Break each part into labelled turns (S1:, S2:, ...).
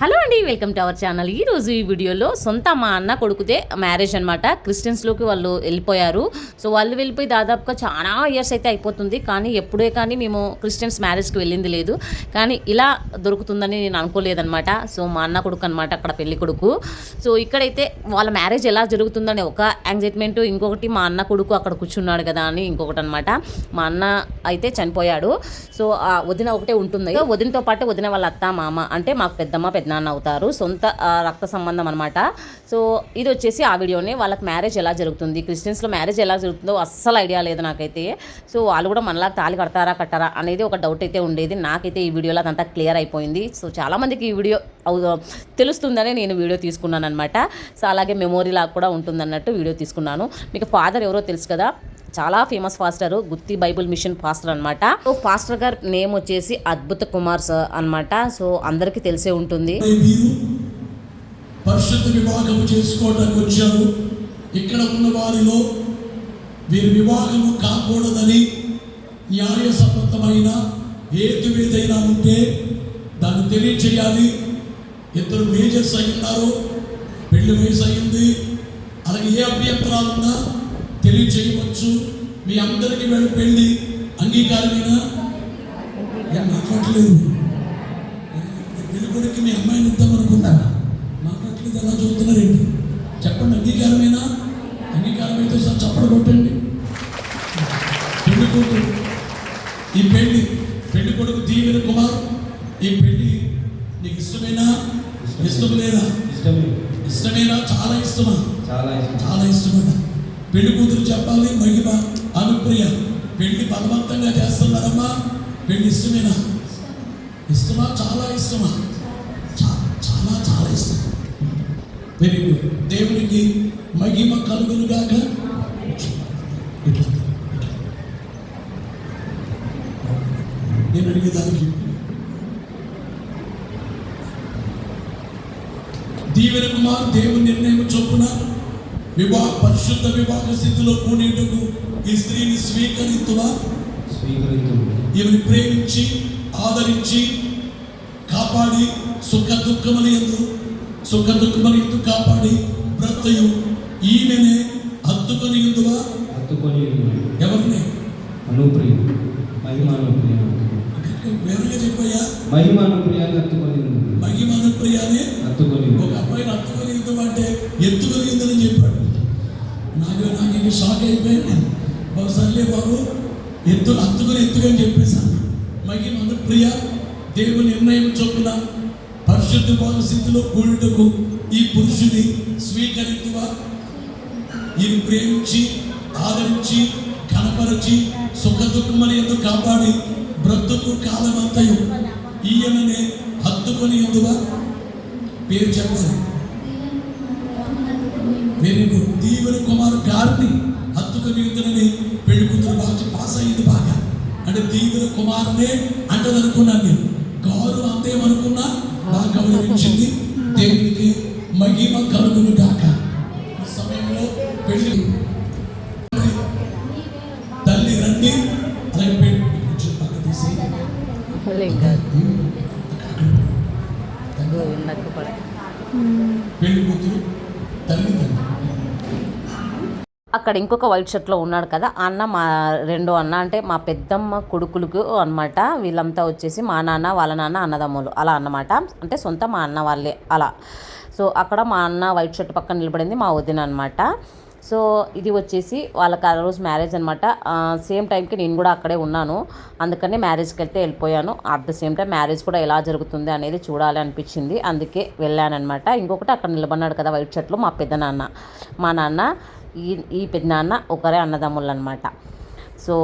S1: Hello అండి, welcome to our channel. ఈరోజు ఈ వీడియోలో సొంత మా అన్న కొడుకుతే మ్యారేజ్ అనమాట. క్రిస్టియన్స్లోకి వాళ్ళు వెళ్ళిపోయారు. సో వాళ్ళు వెళ్ళిపోయి దాదాపుగా చాలా ఇయర్స్ అయితే అయిపోతుంది. కానీ ఎప్పుడే కానీ మేము క్రిస్టియన్స్ మ్యారేజ్కి వెళ్ళింది లేదు. కానీ ఇలా దొరుకుతుందని నేను అనుకోలేదనమాట. సో మా అన్న కొడుకు అనమాట అక్కడ పెళ్లి కొడుకు. సో ఇక్కడైతే వాళ్ళ మ్యారేజ్ ఎలా జరుగుతుందని ఒక యాంగ్జైట్మెంట్, ఇంకొకటి మా అన్న కొడుకు అక్కడ కూర్చున్నాడు కదా అని ఇంకొకటి అనమాట. మా అన్న అయితే చనిపోయాడు. సో ఆ వదిన ఒకటే ఉంటుంది. వదినతో పాటు వదిన వాళ్ళ అత్త మామ అంటే మాకు పెద్దమ్మ పెద్దనాన్న అవుతారు. సొంత రక్త సంబంధం అనమాట. సో ఇది వచ్చేసి ఆ వీడియోనే. వాళ్ళకి మ్యారేజ్ ఎలా జరుగుతుంది, క్రిస్టియన్స్లో మ్యారేజ్ ఎలా జరుగుతుందో అస్సలు ఐడియా లేదు నాకైతే. సో వాళ్ళు కూడా మనలాగా తాళి కట్టారా అనేది ఒక డౌట్ అయితే ఉండేది. నాకైతే ఈ వీడియోలో అదంతా క్లియర్ అయిపోయింది. సో చాలామందికి ఈ వీడియో తెలుస్తుందని నేను వీడియో తీసుకున్నాను అనమాట. సో అలాగే మెమోరీ లాగా కూడా ఉంటుందన్నట్టు వీడియో తీసుకున్నాను. మీకు ఫాదర్ ఎవరో తెలుసు కదా, చాలా ఫేమస్ పాస్టర్, గుత్తి బైబుల్ మిషన్ పాస్టర్ అనమాట. సో పాస్టర్ గారి నేమ్ వచ్చేసి అద్భుత కుమార్ సార్ అనమాట. సో అందరికీ తెలిసే ఉంటుంది.
S2: పరిశుద్ధ వివాహం చేసుకోవడానికి వచ్చారు. ఇక్కడ ఉన్న వారిలో వీరి వివాహము కాకూడదని న్యాయసమ్మతమైన ఏది ఏదైనా ఉంటే దాన్ని తెలియచేయాలి. ఇద్దరు మేజర్స్ అయి ఉన్నారు, పెళ్లి వయసు అయింది. అలాగే ఏ అభ్యంతరాలు ఉన్నా తెలియచేయవచ్చు. మీ అందరికీ పెళ్లి అంగీకారమేనా? మాట్లాడలేదు. పెళ్లి కొడుకు మీ అమ్మాయిని ఇద్దామనుకున్నారా? మాట్లాడలేదు. ఎలా చూస్తున్నారేంటి? చెప్పండి, అంగీకారమేనా? అంగీకారమైతే సార్ చప్పడ కొట్టండి. పెళ్లి కొడుకు ఈ పెళ్లి కొడుకు దీవెన కుమార్, ఈ పెళ్లి నీకు ఇష్టమేనా? ఇష్టం లేదా? ఇష్టమేనా? చాలా ఇష్టమా? చాలా ఇష్టమేనా? పెళ్లి కూతురు చెప్పాలి, మహిమ అనుప్రియ పెళ్లి బలవంతంగా చేస్తున్నారమ్మా. పెళ్లి ఇష్టమేనా? ఇష్టమా? చాలా ఇష్టమా? చాలా చాలా ఇష్టం. Very good. దేవునికి మహిమ కలుగునుగాక. నేను అడిగేదానికి దీవెన కుమార్ దేవుని నిర్ణయం చొప్పున పరిశుద్ధ వివాహ స్థితిలో కూడేందుకు ఈ స్త్రీని స్వీకరించువా? ఈమెను ప్రేమించి ఆదరించి కాపాడి సుఖ దుఃఖములందు కాపాడి బ్రతయు ఈమెనే హత్తుకొని ఉందువా? ఎవరిని? వేరుగా చెప్పయ్యా. మహిమానుప్రియానే ఒక అబ్బాయిని హత్తుకొని ఉందువా అంటే ఎత్తుకొని ఉందని చెప్పాడు. నాకు షాక్ అయిపోయాను. సర్లే బాబు, హత్తుకొని చెప్పేశాను. మహిమానుప్రియ దేవుని నిర్ణయం చొప్పున పరిశుద్ధ భావ స్థితిలో కూడుటకు ఈ పురుషుని స్వీకరించువా? ఈయన ప్రేమించి ఆదరించి కనపరచి సుఖ దుఃఖములందు కాపాడి బ్రతుకు కాలమంతయు ఈయననే హత్తుకొని ఉందువా? పేరు చెప్పాలి. Very good. దీవెన కుమార్ గారిని హత్తుకొని ఉందని పెళ్లి కూతురు బాగా పాస్ అయ్యింది. బాగా అంటే దీవెన కుమార్నే అంటదనుకున్నాను నేను. గారు అంతేమనుకున్నా బాగా గౌరవించింది. దేవునికి మహిమ కలుగును గాక. ఈ సమయంలో పెళ్లి తల్లి రండి, అలాగే పక్క తీసి పెళ్లి కూతురు తల్లి
S1: అక్కడ ఇంకొక వైట్ షర్ట్లో ఉన్నాడు కదా అన్న, మా రెండో అన్న అంటే మా పెద్దమ్మ కొడుకులకు అనమాట. వీళ్ళంతా వచ్చేసి మా నాన్న వాళ్ళ నాన్న అన్నదమ్ములు అలా అన్నమాట. అంటే సొంత మా అన్న వాళ్ళే అలా. సో అక్కడ మా అన్న వైట్ షర్ట్ పక్కన నిలబడింది మా వదిన అనమాట. సో ఇది వచ్చేసి వాళ్ళకి ఆ రోజు మ్యారేజ్ అనమాట. సేమ్ టైంకి నేను కూడా అక్కడే ఉన్నాను. అందుకని మ్యారేజ్కి వెళ్తే వెళ్ళిపోయాను. At the same time marriage కూడా ఎలా జరుగుతుంది అనేది చూడాలి అనిపించింది, అందుకే వెళ్ళానమాట. ఇంకొకటి అక్కడ నిలబడినాడు కదా వైట్ షర్ట్లో మా పెద్దనాన్న, మా నాన్న, ఈ పెద్దనాన్న ఒకరే అన్నదమ్ములు అనమాట. సో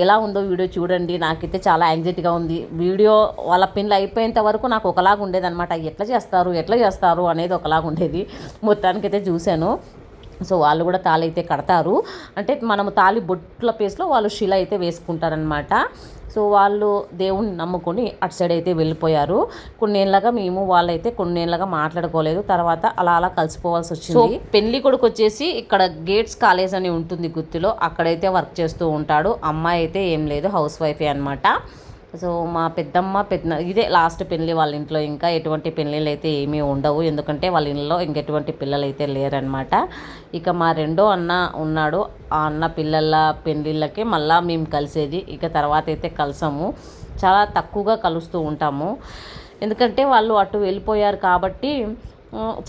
S1: ఎలా ఉందో వీడియో చూడండి. నాకైతే చాలా యాంగ్జైటీగా ఉంది. వీడియో వాళ్ళ పెళ్ళి అయిపోయేంత వరకు నాకు ఒకలాగా ఉండేది అనమాట. ఎట్లా చేస్తారు అనేది ఒకలాగా ఉండేది. మొత్తానికైతే చూశాను. సో వాళ్ళు కూడా తాళి అయితే కడతారు. అంటే మనము తాళి బొట్ల ప్లేస్లో వాళ్ళు శిల అయితే వేసుకుంటారనమాట. సో వాళ్ళు దేవుణ్ణి నమ్ముకొని అటు సైడ్ అయితే వెళ్ళిపోయారు. మేము వాళ్ళైతే కొన్నేళ్ళగా మాట్లాడుకోలేదు. తర్వాత అలా కలిసిపోవాల్సి వచ్చింది. సో పెళ్లి కొడుకు వచ్చేసి ఇక్కడ గేట్స్ కాలేజ్ అని ఉంటుంది గుత్తిలో, అక్కడైతే వర్క్ చేస్తూ ఉంటాడు. అమ్మాయి అయితే ఏం లేదు, హౌస్ వైఫే అనమాట. సో మా పెద్ద ఇదే లాస్ట్ పెళ్ళి వాళ్ళ ఇంట్లో. ఇంకా ఎటువంటి పెళ్ళిళ్ళు అయితే ఏమీ ఉండవు, ఎందుకంటే వాళ్ళ ఇంట్లో ఇంకెటువంటి పిల్లలు అయితే లేరనమాట. ఇక మా రెండో అన్న ఉన్నాడు, ఆ అన్న పిల్లల పెళ్ళిళ్ళకి మళ్ళీ మేము కలిసేది. ఇక తర్వాత అయితే కలిసాము, చాలా తక్కువగా కలుస్తూ ఉంటాము, ఎందుకంటే వాళ్ళు అటు వెళ్ళిపోయారు కాబట్టి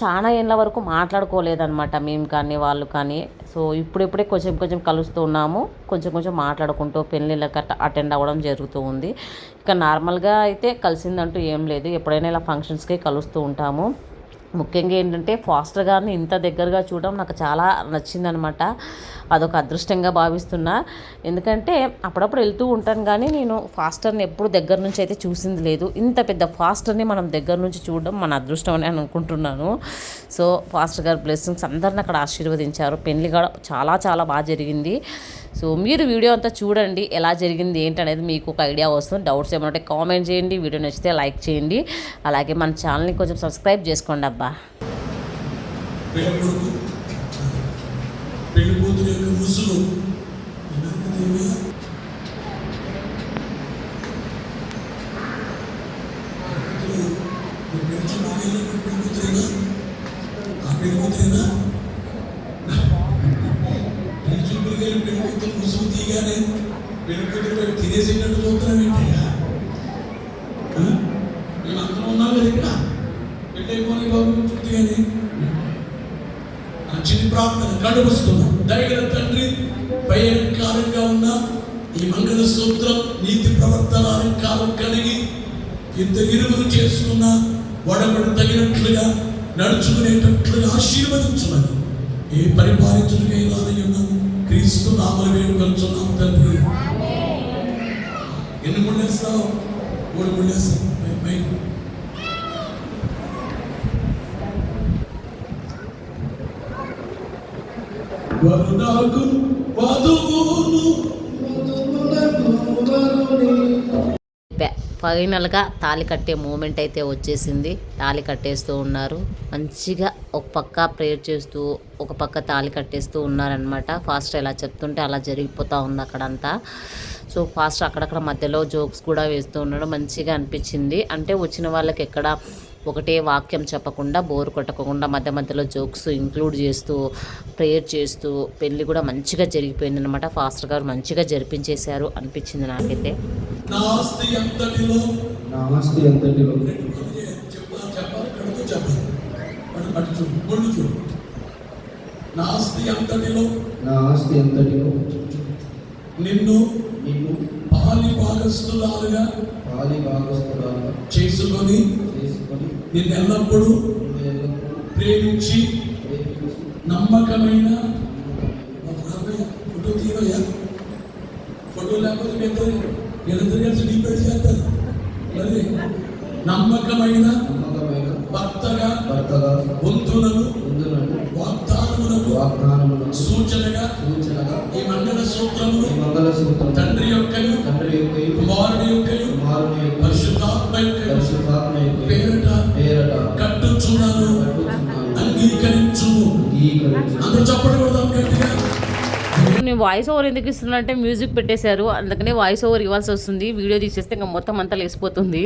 S1: చాలా ఏళ్ళ వరకు మాట్లాడుకోలేదన్నమాట మేము కానీ వాళ్ళు కానీ. సో ఇప్పుడిప్పుడే కొంచెం కొంచెం కలుస్తూ ఉన్నాము, కొంచెం మాట్లాడుకుంటూ పెళ్ళిళ్ళకి అటెండ్ అవ్వడం జరుగుతూ ఉంది. ఇక నార్మల్గా అయితే కలిసిందంటూ ఏం లేదు, ఎప్పుడైనా ఇలా ఫంక్షన్స్కి కలుస్తూ ఉంటాము. ముఖ్యంగా ఏంటంటే ఫాస్టర్ గారిని ఇంత దగ్గరగా చూడడం నాకు చాలా నచ్చిందనమాట. అదొక అదృష్టంగా భావిస్తున్నా, ఎందుకంటే అప్పుడప్పుడు వెళ్తూ ఉంటాను కానీ నేను ఫాస్టర్ని ఎప్పుడు దగ్గర నుంచి అయితే చూసింది లేదు. ఇంత పెద్ద ఫాస్టర్ని మనం దగ్గర నుంచి చూడడం మన అదృష్టం అని అనుకుంటున్నాను. సో ఫాస్టర్ గారు బ్లెస్సింగ్స్ అందరిని అక్కడ ఆశీర్వదించారు. పెళ్లి కూడా చాలా బాగా జరిగింది. సో మీరు వీడియో అంతా చూడండి, ఎలా జరిగింది ఏంటనేది మీకు ఒక ఐడియా వస్తుంది. డౌట్స్ ఏమంటే కామెంట్ చేయండి, వీడియో నచ్చితే లైక్ చేయండి, అలాగే మన ఛానల్ని కొంచెం సబ్స్క్రైబ్ చేసుకోండి అబ్బా.
S2: పెళ్లి కూతురు యొక్క ముసుగు ముసుగు తీయగానే పెళ్లి కూతురు తినేసేటట్టు చూస్తున్నాం ఏంటయ్యా? మేమందరం ఉన్నాం కదా ఇక్కడ, పెళ్ళైపోయి బాబు చుట్టిగానే చిన్న ప్రార్థన కడుపుస్తున్నాం. దయగల తండ్రి, పై అలంకారంగా ఉన్న ఈ మంగళ సూత్రం నీతి ప్రవర్తన అలంకారం కలిగి ఇరువురు చేసుకున్న వడబడి తగినట్లుగా నడుచుకునేటట్లుగా ఆశీర్వదించమని ఏ పరిపాలించుడికై రానయ్యున్న క్రీస్తు నామమున వేడుకొనుచున్నాం తండ్రి. ఎన్ని ముళ్ళేస్తావు? 3 ముళ్ళేస్తావు.
S1: ఫైనల్గా తాళి కట్టే మూమెంట్ అయితే వచ్చేసింది. తాళి కట్టేస్తూ ఉన్నారు, మంచిగా ఒక పక్క ప్రేయర్ చేస్తూ ఒక పక్క తాళి కట్టేస్తూ ఉన్నారనమాట. ఫాస్ట్ ఎలా చెప్తుంటే అలా జరిగిపోతూ ఉంది అక్కడంతా. సో ఫాస్ట్ అక్కడక్కడ మధ్యలో జోక్స్ కూడా వేస్తూ ఉన్నాడు, మంచిగా అనిపించింది. అంటే వచ్చిన వాళ్ళకి ఎక్కడ ఒకటే వాక్యం చెప్పకుండా బోర్ కొట్టకుండా మధ్యలో జోక్స్ ఇంక్లూడ్ చేస్తూ ప్రేయర్ చేస్తూ పెళ్ళి కూడా మంచిగా జరిగిపోయింది అనమాట. ఫాస్టర్ గారు మంచిగా జరిపించేశారు అనిపించింది నాకైతే.
S2: నా ఆస్తి అంతటిలో నిన్ను పాలి భాగస్తులాలుగా చేసుకొని నిన్ను ఎల్లప్పుడూ ప్రేమించి నమ్మకమైన ఫోటో తీయవయ్యా. ఫోటో లేకపోతే వీళ్ళిద్దరు కలిసి డిబేట్ చేస్తారు. మరి నమ్మకమైన భర్తగా వంతులను వాగ్దానములకు సూచనగా ఈ మంగళ సూత్రములు తండ్రి యొక్కయు కుమారుని యొక్కయు పరిశుద్ధాత్మ యొక్కయు పేరట కట్టుచున్నాను, అంగీకరించుము. అందరూ చప్పట్లు కొడదాం గట్టిగా.
S1: నేను వాయిస్ ఓవర్ ఎందుకు ఇస్తున్నా అంటే మ్యూజిక్ పెట్టేశారు, అందుకనే వాయిస్ ఓవర్ ఇవ్వాల్సి వస్తుంది. వీడియో తీసేస్తే ఇంకా మొత్తం అంతా లేసిపోతుంది,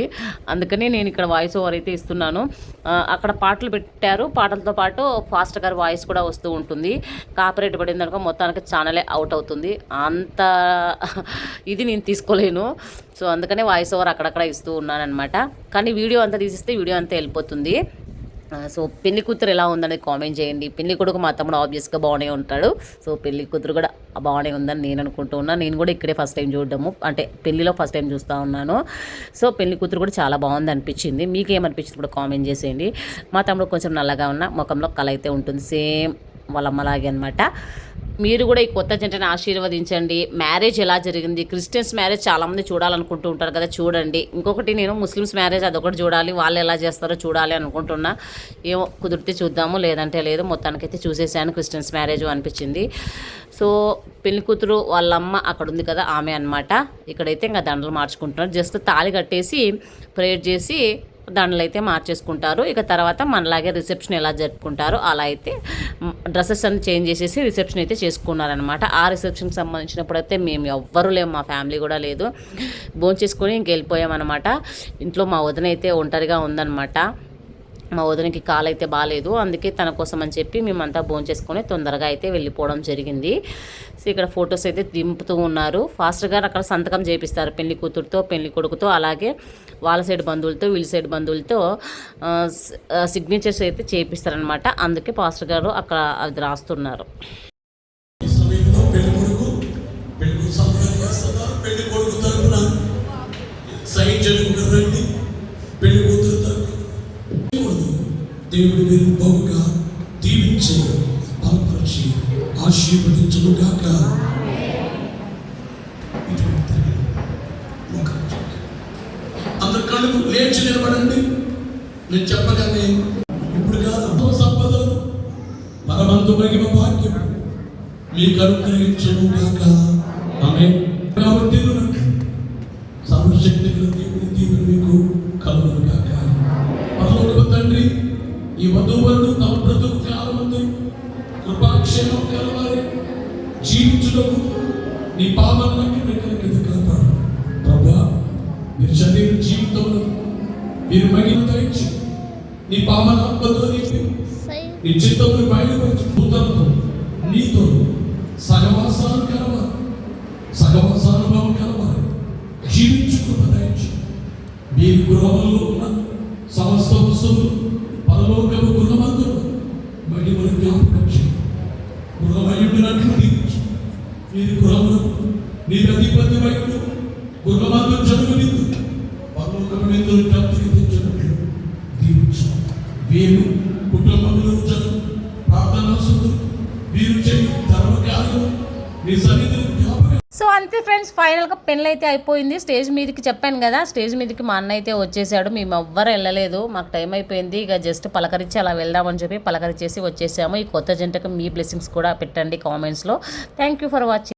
S1: అందుకనే నేను ఇక్కడ వాయిస్ ఓవర్ అయితే ఇస్తున్నాను. అక్కడ పాటలు పెట్టారు, పాటలతో పాటు ఫాస్ట్ గారు వాయిస్ కూడా వస్తూ ఉంటుంది. కాపరేట్ పడింది అనుకో మొత్తానికి ఛానలే అవుట్ అవుతుంది, అంత ఇది నేను తీసుకోలేను. సో అందుకనే వాయిస్ ఓవర్ అక్కడక్కడ ఇస్తూ ఉన్నాను అనమాట. కానీ వీడియో అంతా తీసిస్తే వీడియో అంతా వెళ్ళిపోతుంది. సో పెళ్లి కూతురు ఎలా ఉందనేది కామెంట్ చేయండి. పెళ్లి కొడుకు మా తమ్ముడు ఆబ్వియస్గా బాగానే ఉంటాడు. సో పెళ్లి కూతురు కూడా బాగానే ఉందని నేను అనుకుంటూ ఉన్నాను. నేను కూడా ఇక్కడే ఫస్ట్ టైం చూడడము, అంటే పెళ్లిలో ఫస్ట్ టైం చూస్తూ ఉన్నాను. సో పెళ్లి కూతురు కూడా చాలా బాగుంది అనిపించింది. మీకు ఏమనిపించింది కూడా కామెంట్ చేసేయండి. మా తమ్ముడు కొంచెం నల్లగా ఉన్న ముఖంలో కళ అయితే ఉంటుంది, సేమ్ వాళ్ళ అమ్మలాగే అనమాట. మీరు కూడా ఈ కొత్త జంటని ఆశీర్వదించండి. మ్యారేజ్ ఎలా జరిగింది, క్రిస్టియన్స్ మ్యారేజ్ చాలామంది చూడాలనుకుంటూ ఉంటారు కదా, చూడండి. ఇంకొకటి నేను ముస్లిమ్స్ మ్యారేజ్ అదొకటి చూడాలి, వాళ్ళు ఎలా చేస్తారో చూడాలి అనుకుంటున్నా. ఏమో కుదిరితే చూద్దాము, లేదంటే లేదు. మొత్తానికైతే చూసేసాను, క్రిస్టియన్స్ మ్యారేజ్ అనిపించింది. సో పెళ్లి కూతురు వాళ్ళమ్మ అక్కడ ఉంది కదా, ఆమె అనమాట. ఇక్కడైతే ఇంకా దండలు మార్చుకుంటున్నారు. జస్ట్ తాళి కట్టేసి ప్రేయర్ చేసి దాంట్లో అయితే మార్చేసుకుంటారు. ఇక తర్వాత మనలాగే రిసెప్షన్ ఎలా జరుపుకుంటారో అలా అయితే డ్రెస్సెస్ అన్ని చేంజ్ చేసేసి రిసెప్షన్ అయితే చేసుకున్నారనమాట. ఆ రిసెప్షన్కి సంబంధించినప్పుడు అయితే మేము ఎవ్వరూ లేము, మా ఫ్యామిలీ కూడా లేదు. భోంచేసుకొని ఇంక వెళ్ళిపోయామన్నమాట. ఇంట్లో మా వదిన అయితే ఒంటరిగా ఉందన్నమాట. మా వదినకి కాలు అయితే బాగాలేదు, అందుకే తన కోసం అని చెప్పి మేమంతా భోంచేసుకొని తొందరగా అయితే వెళ్ళిపోవడం జరిగింది. సో ఇక్కడ ఫొటోస్ అయితే దింపుతూ ఉన్నారు. ఫాస్ట్గా అక్కడ సంతకం చేపిస్తారు పెళ్లి కూతురుతో పెళ్లి కొడుకుతో, అలాగే వాళ్ళ సైడ్ బంధువులతో వీళ్ళ సైడ్ బంధువులతో సిగ్నేచర్స్ అయితే చేపిస్తారనమాట. అందుకే పాస్టర్ గారు అక్కడ అది రాస్తున్నారు.
S2: ఈ సమయంలో పెళ్లి కొడుకు సంతకం చేస్తున్నారు. పెళ్లి కొడుకు తరపున సైన్ జరుగుతుందండి. పెళ్లి కూతురు తరపున దేవుడు మీరు బహుగా దీవించి బలపరిచి ఆశీర్వదించును గాక. అందరు కళ్ళు లేచి నిలబడండి. నేను చెప్పగానే ఇప్పుడు కాదు సంపదలు పరమంతు మహిమ భాగ్యం మీకు అనుగ్రహించును గాక. ఆమేన్. కాబట్టి సర్వశక్తి గల దేవుని దీవెన మీకు కలుగును గాక. పరలోక తండ్రి, ఈ వధూవరుడు తమ బ్రతుకు కాలమందు కృపాక్షేమం కలవారి జీవించుటకు నీ పావనకి రెక్కలకి కాపాడు ప్రభువా. మీరు శరీర జీవితంలో మీరు మహిమ ధరించి నీ పావనాత్మతో నింపి నీ చిత్తమును బయలుపరిచి భూతలతో నీతో సహవాసానుభవం కలవారు జీవించుకున్న దయచి మీరు గృహంలో ఉన్న సమస్త వస్తువులు పరలోకము గృహమందు మహిమను జ్ఞాపకం చేయి. గృహమయుడినట్లు దీవించు. మీరు గృహములకు మీరు అధిపతి వైపు గృహమందు జరుగునిద్దు పరలోకము నిందులు జ్ఞప్తికి తెచ్చినట్లు దీవించు. వీరు కుటుంబంలో జరుగు ప్రార్థనాసులు వీరు చేయి ధర్మకార్యం నీ సన్నిధిని జ్ఞాపకం.
S1: సో అంతే ఫ్రెండ్స్, ఫైనల్గా పెళ్ళి అయితే అయిపోయింది. స్టేజ్ మీదకి చెప్పాను కదా, స్టేజ్ మీదకి మా అన్న అయితే వచ్చేసాడు. మేము ఎవ్వరు వెళ్ళలేదు, మాకు టైం అయిపోయింది. ఇక జస్ట్ పలకరించి అలా వెళ్దామని చెప్పి పలకరించేసి వచ్చేసాము. ఈ కొత్త జంటకు మీ బ్లెస్సింగ్స్ కూడా పెట్టండి కామెంట్స్లో. Thank you for watching.